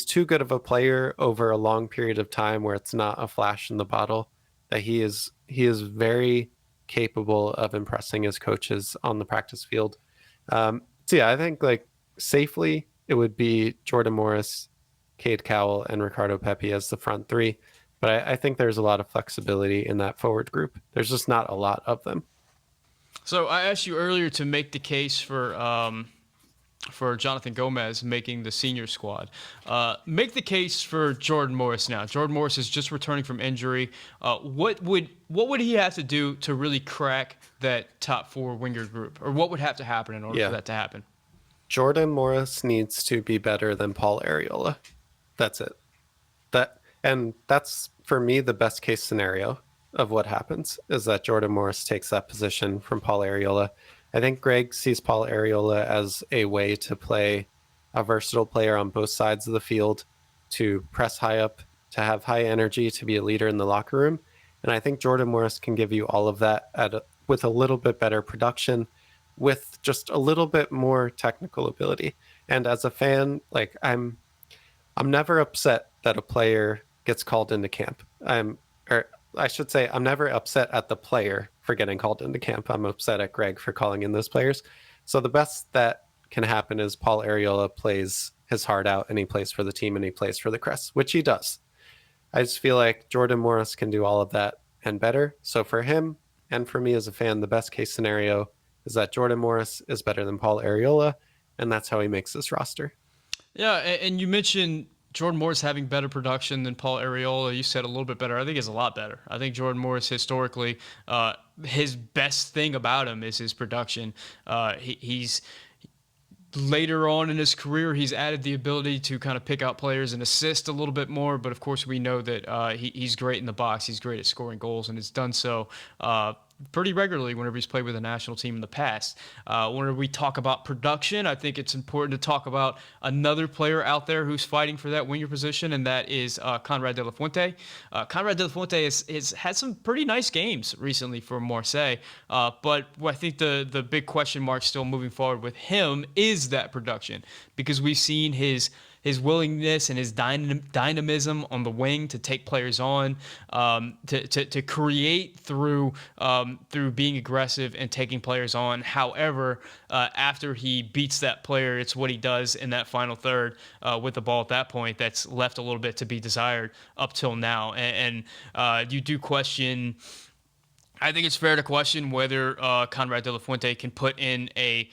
too good of a player over a long period of time where it's not a flash in the bottle, that he is very capable of impressing his coaches on the practice field. So yeah, I think like safely it would be Jordan Morris, Cade Cowell, and Ricardo Pepe as the front 3. But I think there's a lot of flexibility in that forward group. There's just not a lot of them. So I asked you earlier to make the case for for Jonathan Gomez making the senior squad. Make the case for Jordan Morris now. Jordan Morris is just returning from injury. What would he have to do to really crack that top four winger group, or what would have to happen in order for that to happen? Jordan Morris needs to be better than Paul Arriola. That's it. That's for me the best case scenario of what happens is that Jordan Morris takes that position from Paul Arriola. I think Greg sees Paul Arriola as a way to play a versatile player on both sides of the field, to press high up, to have high energy, to be a leader in the locker room. And I think Jordan Morris can give you all of that with a little bit better production, with just a little bit more technical ability. And as a fan, like I'm never upset that a player gets called into camp. I'm never upset at the player for getting called into camp. I'm upset at Greg for calling in those players. So the best that can happen is Paul Arriola plays his heart out and he plays for the team and he plays for the Crest, which he does. I just feel like Jordan Morris can do all of that and better. So for him and for me as a fan, the best case scenario is that Jordan Morris is better than Paul Arriola, and that's how he makes this roster. Yeah, and you mentioned Jordan Morris having better production than Paul Arriola. You said a little bit better. I think it's a lot better. I think Jordan Morris historically, his best thing about him is his production. He's later on in his career, he's added the ability to kind of pick out players and assist a little bit more. But of course, we know that he's great in the box. He's great at scoring goals, and has done so pretty regularly whenever he's played with the national team in the past. Whenever we talk about production, I think it's important to talk about another player out there who's fighting for that winger position, and that is Conrad de la Fuente. Conrad de la Fuente has had some pretty nice games recently for Marseille, but I think the big question mark still moving forward with him is that production, because we've seen his willingness and his dynamism on the wing to take players on, to create through being aggressive and taking players on. However, after he beats that player, it's what he does in that final third with the ball at that point that's left a little bit to be desired up till now. And you do question. I think it's fair to question whether Conrad de la Fuente can put in a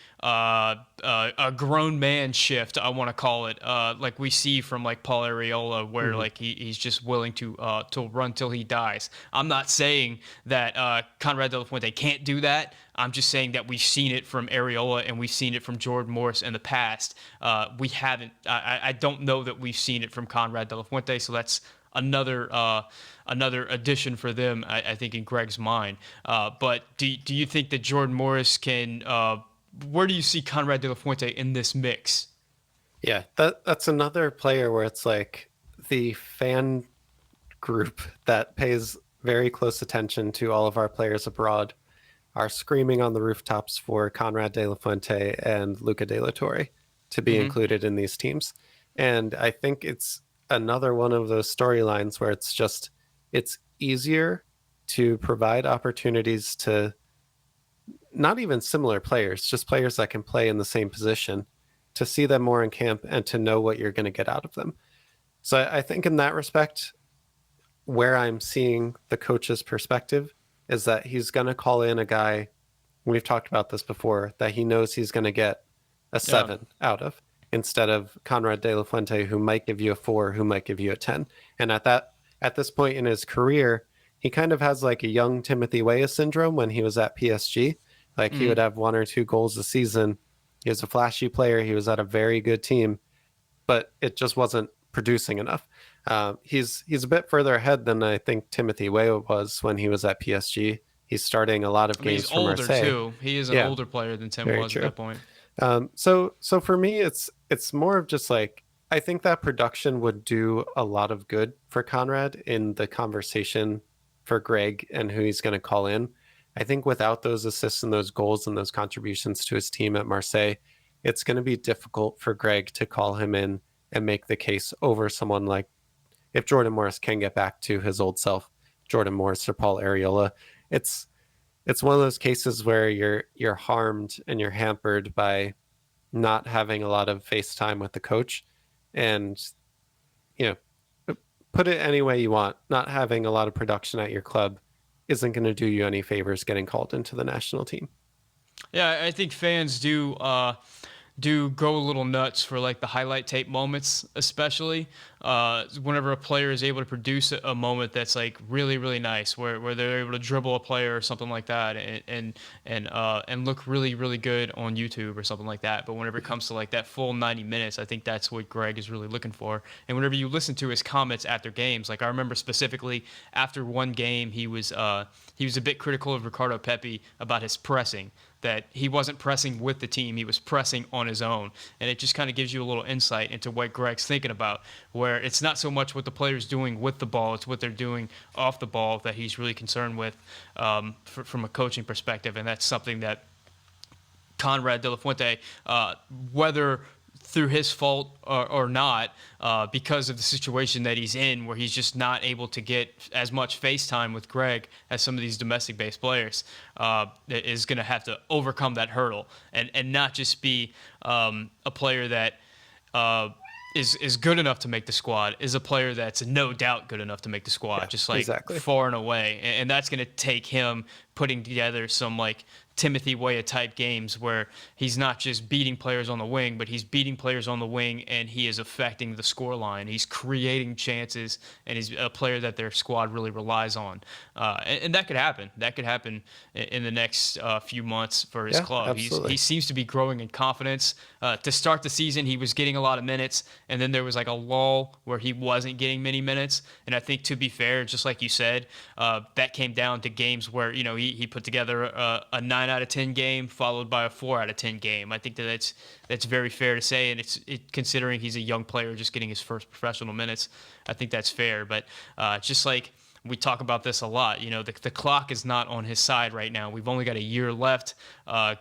grown man shift, I want to call it, like we see from like Paul Arriola, where like he's just willing to run till he dies. I'm not saying that Conrad de la Fuente can't do that. I'm just saying that we've seen it from Arriola and we've seen it from Jordan Morris in the past. We haven't. I don't know that we've seen it from Conrad de la Fuente, so that's another addition for them, I think, in Greg's mind. But do you think that Jordan Morris can? Where do you see Conrad de la Fuente in this mix? Yeah, that's another player where it's like the fan group that pays very close attention to all of our players abroad are screaming on the rooftops for Conrad de la Fuente and Luca de la Torre to be included in these teams. And I think it's another one of those storylines where it's easier to provide opportunities to not even similar players, just players that can play in the same position, to see them more in camp and to know what you're going to get out of them. So I think in that respect, where I'm seeing the coach's perspective is that he's going to call in a guy, we've talked about this before, that he knows he's going to get a 7 out of, instead of Conrad de la Fuente, who might give you a 4, who might give you a 10. And at this point in his career, he kind of has like a young Timothy Weah syndrome when he was at PSG. Like he would have 1 or 2 goals a season. He was a flashy player. He was at a very good team, but it just wasn't producing enough. He's a bit further ahead than I think Timothy Weah was when he was at PSG. He's starting a lot of games for Marseille. He's older too. He is an older player than Tim was at that point. So for me, it's more of just like, I think that production would do a lot of good for Conrad in the conversation for Greg and who he's going to call in. I think without those assists and those goals and those contributions to his team at Marseille, it's going to be difficult for Greg to call him in and make the case over someone like, if Jordan Morris can get back to his old self, Jordan Morris or Paul Arriola. It's one of those cases where you're harmed and you're hampered by not having a lot of face time with the coach. And, put it any way you want, not having a lot of production at your club isn't going to do you any favors getting called into the national team. Yeah, I think fans do do go a little nuts for like the highlight tape moments, especially whenever a player is able to produce a moment that's like really really nice, where they're able to dribble a player or something like that, and look really really good on YouTube or something like that. But whenever it comes to like that full 90 minutes, I think that's what Greg is really looking for. And whenever you listen to his comments after games, like I remember specifically after one game, he was a bit critical of Ricardo Pepe about his pressing, that he wasn't pressing with the team, he was pressing on his own. And it just kind of gives you a little insight into what Greg's thinking about, where it's not so much what the player's doing with the ball, it's what they're doing off the ball that he's really concerned with, from a coaching perspective. And that's something that Conrad de la Fuente, whether through his fault or not, because of the situation that he's in, where he's just not able to get as much face time with Greg as some of these domestic-based players, is going to have to overcome that hurdle and not just be a player that is good enough to make the squad, is a player that's no doubt good enough to make the squad, just like exactly. far and away. And that's going to take him putting together some like Timothy Weah type games where he's not just beating players on the wing, but he's beating players on the wing and he is affecting the scoreline. He's creating chances, and he's a player that their squad really relies on. And that could happen. That could happen in the next few months for his club. He seems to be growing in confidence. To start the season, he was getting a lot of minutes, and then there was like a lull where he wasn't getting many minutes. And I think, to be fair, just like you said, that came down to games where, you know, he put together a 9 out of 10 game followed by a 4 out of 10 game. I think that's very fair to say, and considering he's a young player just getting his first professional minutes, I think that's fair. But just like we talk about this a lot, you know, the clock is not on his side right now. We've only got a year left.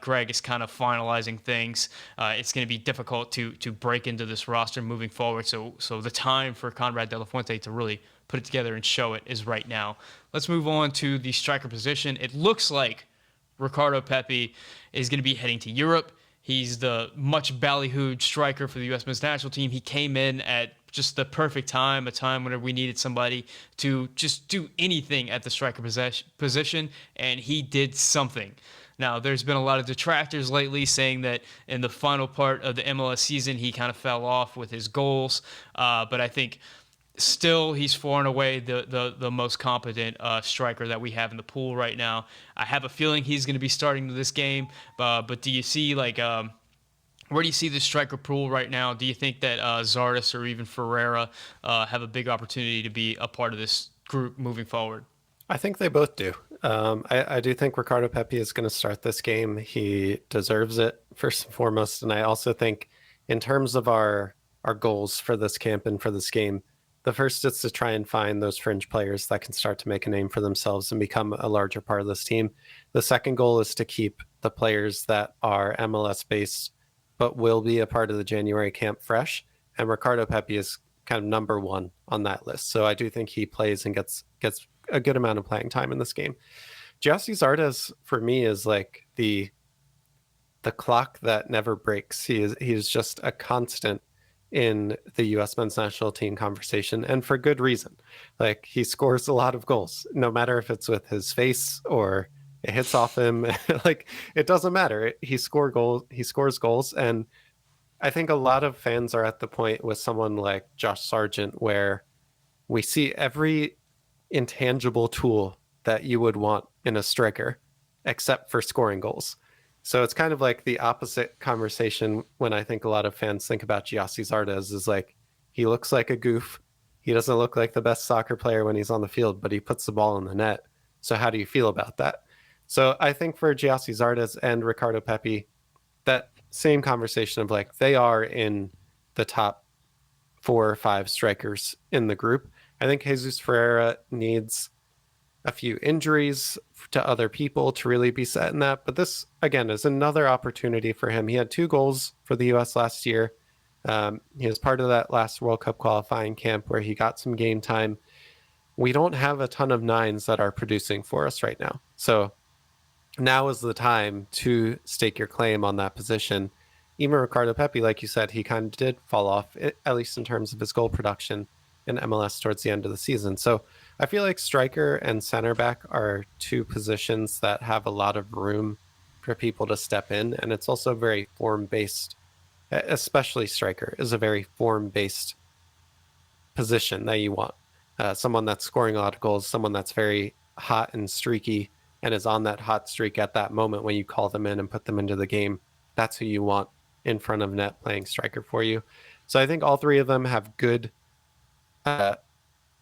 Greg is kind of finalizing things. It's going to be difficult to break into this roster moving forward. So the time for Conrad de la Fuente to really put it together and show it is right now. Let's move on to the striker position. It looks like Ricardo Pepe is going to be heading to Europe. He's the much ballyhooed striker for the U.S. men's national team. He came in at just the perfect time, a time whenever we needed somebody to just do anything at the striker position, and he did something. Now, there's been a lot of detractors lately saying that in the final part of the MLS season, he kind of fell off with his goals, but I think still he's far and away the most competent striker that we have in the pool right now. I have a feeling he's going to be starting this game, but do you see like where do you see the striker pool right now? Do you think that Zardes or even Ferreira have a big opportunity to be a part of this group moving forward? I think they both do. I do think Ricardo Pepe is going to start this game. He deserves it, first and foremost. And I also think in terms of our goals for this camp and for this game, the first is to try and find those fringe players that can start to make a name for themselves and become a larger part of this team. The second goal is to keep the players that are MLS based but will be a part of the January camp fresh. And Ricardo Pepe is kind of number one on that list. So I do think he plays and gets a good amount of playing time in this game. Gyasi Zardes for me is like the clock that never breaks. He is just a constant in the U.S. men's national team conversation, and for good reason. Like, he scores a lot of goals, no matter if it's with his face or it hits off him. Like, it doesn't matter. He scores goals, and I think a lot of fans are at the point with someone like Josh Sargent where we see every intangible tool that you would want in a striker except for scoring goals. So it's kind of like the opposite conversation when I think a lot of fans think about Gyasi Zardes is like, he looks like a goof. He doesn't look like the best soccer player when he's on the field, but he puts the ball in the net. So how do you feel about that? So I think for Gyasi Zardes and Ricardo Pepe, that same conversation of like, they are in the top 4 or 5 strikers in the group. I think Jesus Ferreira needs a few injuries to other people to really be set in that. But this, again, is another opportunity for him. He had 2 goals for the U.S. last year. He was part of that last World Cup qualifying camp where he got some game time. We don't have a ton of 9s that are producing for us right now. So now is the time to stake your claim on that position. Even Ricardo Pepe, like you said, he kind of did fall off, at least in terms of his goal production in MLS towards the end of the season. So I feel like striker and center back are 2 positions that have a lot of room for people to step in. And it's also very form-based especially striker, is a very form-based position that you want. Someone that's scoring a lot of goals, someone that's very hot and streaky and is on that hot streak at that moment when you call them in and put them into the game. That's who you want in front of net playing striker for you. So I think all three of them have uh,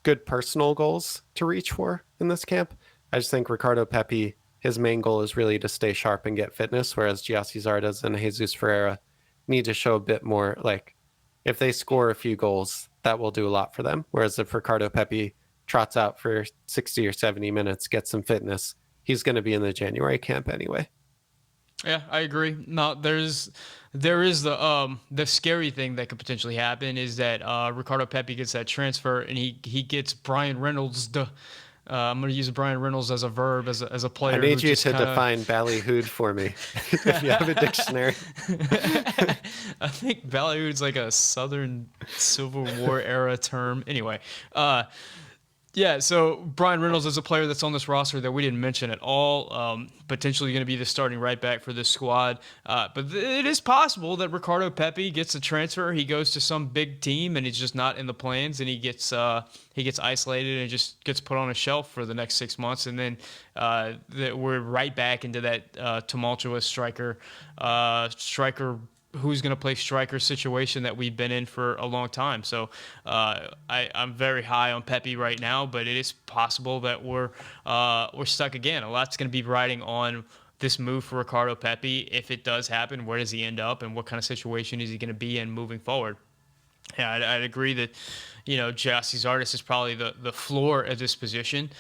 good personal goals to reach for in this camp. I just think Ricardo Pepe, his main goal is really to stay sharp and get fitness, whereas Giassi Zardes and Jesus Ferreira need to show a bit more. Like, if they score a few goals, that will do a lot for them. Whereas if Ricardo Pepe trots out for 60 or 70 minutes, gets some fitness, he's going to be in the January camp anyway. Yeah, I agree. No, there is the scary thing that could potentially happen is that Ricardo Pepe gets that transfer and he gets Brian Reynolds. I'm going to use Brian Reynolds as a verb as a player. I need you to define ballyhooed for me if you have a dictionary. I think ballyhooed's like a Southern Civil War era term. Anyway, yeah, so Brian Reynolds is a player that's on this roster that we didn't mention at all. Potentially going to be the starting right back for this squad. But it is possible that Ricardo Pepe gets a transfer. He goes to some big team and he's just not in the plans, and he gets isolated and just gets put on a shelf for the next 6 months, and then we're right back into that tumultuous striker who's going to play striker situation that we've been in for a long time. So I'm very high on Pepe right now, but it is possible that we're stuck again. A lot's going to be riding on this move for Ricardo Pepe. If it does happen, where does he end up, and what kind of situation is he going to be in moving forward? Yeah, I'd agree that, Giassi Zardes is probably the floor at this position.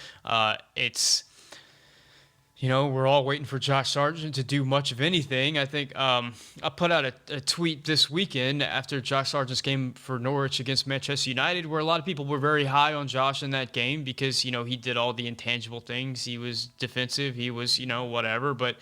We're all waiting for Josh Sargent to do much of anything. I think I put out a tweet this weekend after Josh Sargent's game for Norwich against Manchester United, where a lot of people were very high on Josh in that game because, he did all the intangible things. He was defensive. He was, whatever. But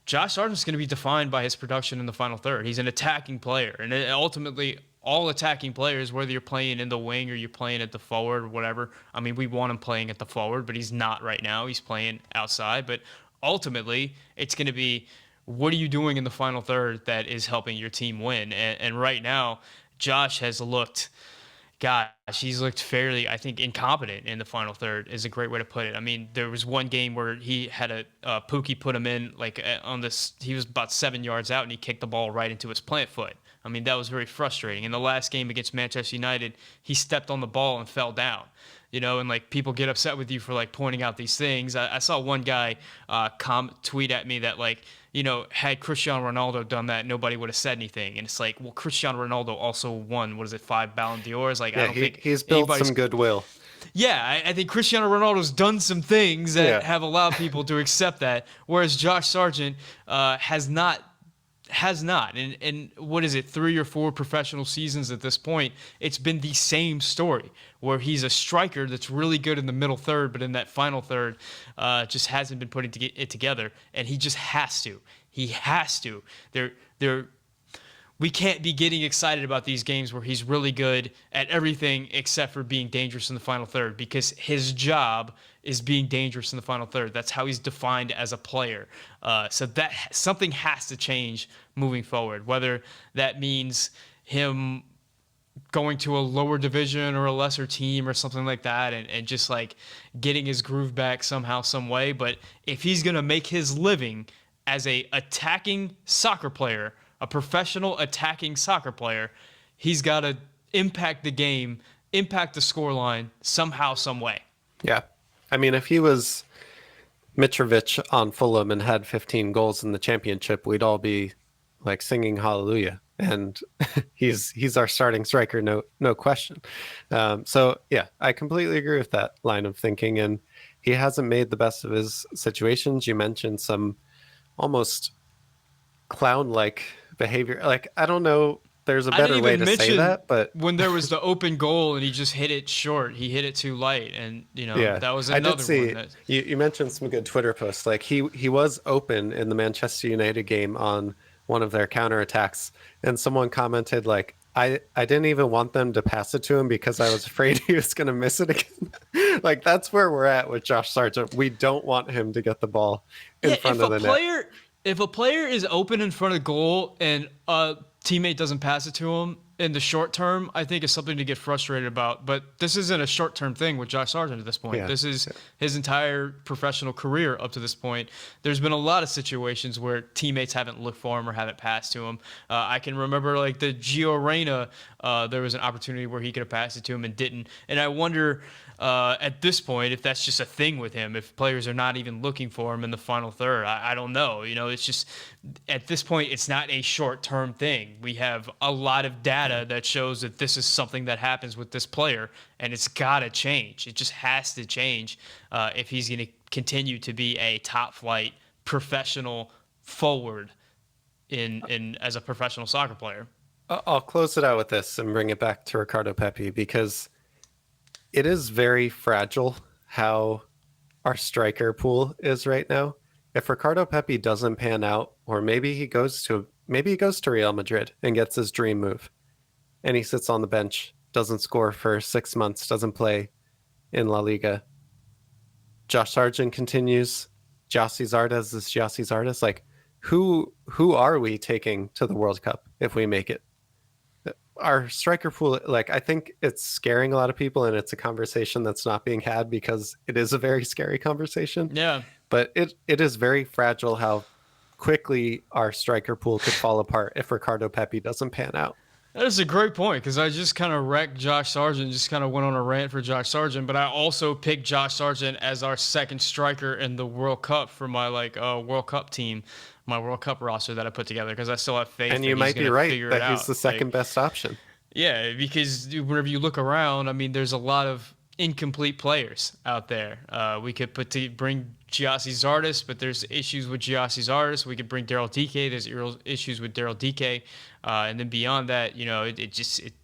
Josh Sargent's going to be defined by his production in the final third. He's an attacking player. And ultimately, all attacking players, whether you're playing in the wing or you're playing at the forward or whatever. I mean, we want him playing at the forward, but he's not right now. He's playing outside. But ultimately, it's going to be, what are you doing in the final third that is helping your team win? And right now, Josh has looked, he's looked fairly, I think, incompetent in the final third is a great way to put it. I mean, there was one game where he had Pookie put him in, he was about 7 yards out and he kicked the ball right into his plant foot. I mean, that was very frustrating. In the last game against Manchester United, he stepped on the ball and fell down. And people get upset with you for pointing out these things. I saw one guy tweet at me that had Cristiano Ronaldo done that, nobody would have said anything. And it's well, Cristiano Ronaldo also won 5 Ballon d'Ors. I don't think he's built some goodwill. Yeah, I think Cristiano Ronaldo's done some things that have allowed people to accept that, whereas Josh Sargent has not. And what is it, 3 or 4 professional seasons at this point, it's been the same story where he's a striker that's really good in the middle third, but in that final third just hasn't been putting it together, and he just has to. He has to. We can't be getting excited about these games where he's really good at everything except for being dangerous in the final third, because his job is being dangerous in the final third. That's how he's defined as a player. So that something has to change moving forward, whether that means him going to a lower division or a lesser team or something like that, and just getting his groove back somehow, some way. But if he's going to make his living as a attacking soccer player, a professional attacking soccer player, he's got to impact the game, impact the scoreline somehow, some way. Yeah. I mean, if he was Mitrovic on Fulham and had 15 goals in the championship, we'd all be singing hallelujah. And he's our starting striker, no question. So yeah, I completely agree with that line of thinking. And he hasn't made the best of his situations. You mentioned some almost clown-like behavior. I don't know, there's a better way to say that, but when there was the open goal and he just hit it short, he hit it too light, and that was another I did see, one. You mentioned some good Twitter posts. He was open in the Manchester United game on one of their counterattacks, and someone commented I didn't even want them to pass it to him because I was afraid he was going to miss it again. That's where we're at with Josh Sargent. We don't want him to get the ball in front of the net. If a player is open in front of goal and teammate doesn't pass it to him in the short term, I think is something to get frustrated about. But this isn't a short-term thing with Josh Sargent at this point. Yeah. This is his entire professional career up to this point. There's been a lot of situations where teammates haven't looked for him or haven't passed to him. I can remember like the Gio Reyna, there was an opportunity where he could have passed it to him and didn't. And I wonder at this point if that's just a thing with him, if players are not even looking for him in the final third. I don't know. You know, it's just at this point, it's not a short-term thing. We have a lot of data that shows that this is something that happens with this player, and it's got to change. It just has to change if he's going to continue to be a top-flight professional forward in as a professional soccer player. I'll close it out with this and bring it back to Ricardo Pepe, because it is very fragile how our striker pool is right now. If Ricardo Pepe doesn't pan out, or maybe he goes to Real Madrid and gets his dream move, and he sits on the bench, doesn't score for 6 months, doesn't play in La Liga. Josh Sargent continues. Gyasi Zardes is Gyasi Zardes. Like, who are we taking to the World Cup if we make it? Our striker pool, like, I think it's scaring a lot of people, and it's a conversation that's not being had because it is a very scary conversation. Yeah. But it is very fragile how quickly our striker pool could fall apart if Ricardo Pepe doesn't pan out. That is a great point, because I just kind of wrecked Josh Sargent, just kind of went on a rant for Josh Sargent, but I also picked Josh Sargent as our second striker in the World Cup for my World Cup team, my World Cup roster that I put together, because I still have faith. And you might be right that he's the second best option. Yeah, because whenever you look around, I mean, there's a lot of incomplete players out there. We could bring Gyasi Zardes, but there's issues with Gyasi Zardes. We could bring Daryl DK. There's issues with Daryl DK. And then beyond that, you know, it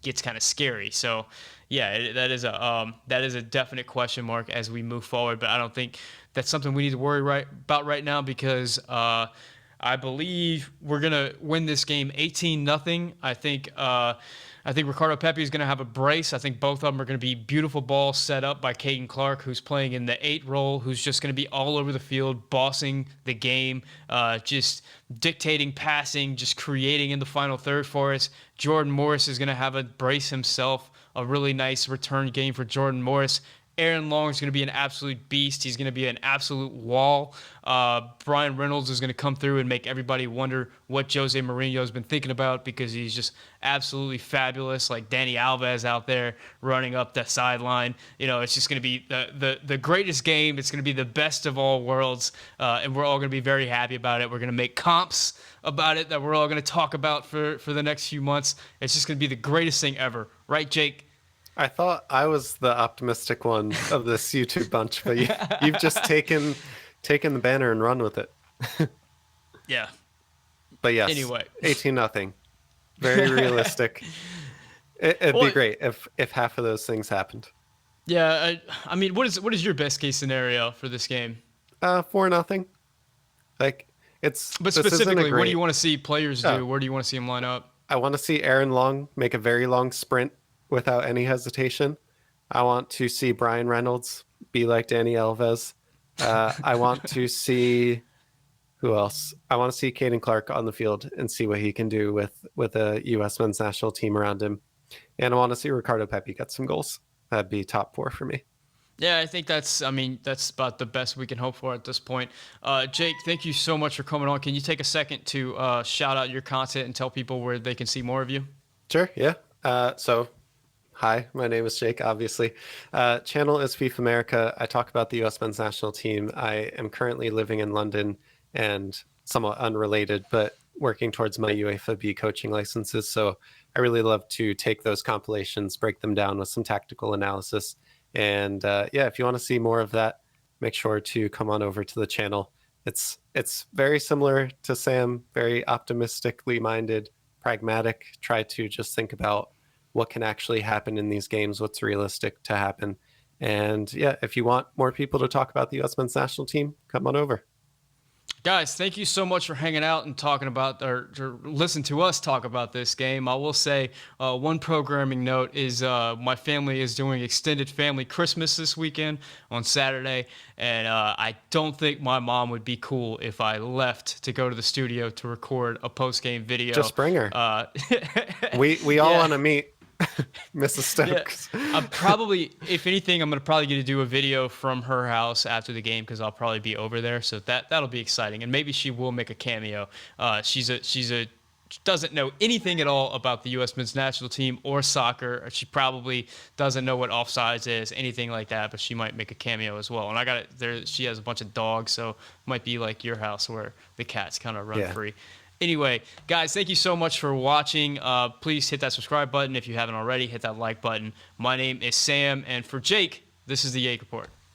gets kind of scary. So, yeah, that is a definite question mark as we move forward. But I don't think that's something we need to worry about right now, because I believe we're gonna win this game 18-0. I think Ricardo Pepe is going to have a brace. I think both of them are going to be beautiful balls set up by Caden Clark, who's playing in the 8 role, who's just going to be all over the field, bossing the game, just dictating passing, just creating in the final third for us. Jordan Morris is going to have a brace himself, a really nice return game for Jordan Morris. Aaron Long is going to be an absolute beast. He's going to be an absolute wall. Brian Reynolds is going to come through and make everybody wonder what Jose Mourinho has been thinking about, because he's just absolutely fabulous. Like Dani Alves out there running up the sideline. You know, it's just going to be the greatest game. It's going to be the best of all worlds, and we're all going to be very happy about it. We're going to make comps about it that we're all going to talk about for the next few months. It's just going to be the greatest thing ever. Right, Jake? I thought I was the optimistic one of this YouTube bunch, but you've just taken the banner and run with it. Yeah. But yes, anyway, 18-0. Very realistic. It'd be great if half of those things happened. Yeah, I mean, what is your best case scenario for this game? 4-0. Like, But specifically, what do you want to see players do? Where do you want to see them line up? I want to see Aaron Long make a very long sprint without any hesitation. I want to see Brian Reynolds be like Dani Alves. I want to see who else? I want to see Caden Clark on the field and see what he can do with a U.S. men's national team around him. And I want to see Ricardo Pepe get some goals. That'd be top 4 for me. Yeah, I think that's about the best we can hope for at this point. Jake, thank you so much for coming on. Can you take a second to shout out your content and tell people where they can see more of you? Sure, yeah. Hi, my name is Jake, obviously. Channel is FifAmerica. I talk about the U.S. men's national team. I am currently living in London and somewhat unrelated, but working towards my UEFA B coaching licenses. So I really love to take those compilations, break them down with some tactical analysis. And if you want to see more of that, make sure to come on over to the channel. It's very similar to Sam, very optimistically minded, pragmatic, try to just think about what can actually happen in these games, what's realistic to happen. And if you want more people to talk about the U.S. men's national team, come on over. Guys, thank you so much for hanging out and talking about, or to listen to us talk about this game. I will say one programming note is my family is doing extended family Christmas this weekend on Saturday, and I don't think my mom would be cool if I left to go to the studio to record a post-game video. Just bring her. We all want to meet Mrs. Stokes. Yeah. I'm probably, if anything, I'm probably going to do a video from her house after the game because I'll probably be over there. So that'll be exciting, and maybe she will make a cameo. She doesn't know anything at all about the U.S. men's national team or soccer. She probably doesn't know what offsides is, anything like that. But she might make a cameo as well. And I got it there. She has a bunch of dogs, so it might be like your house where the cats kind of run free. Anyway, guys, thank you so much for watching. Please hit that subscribe button if you haven't already. Hit that like button. My name is Sam, and for Jake, this is the Yake Report.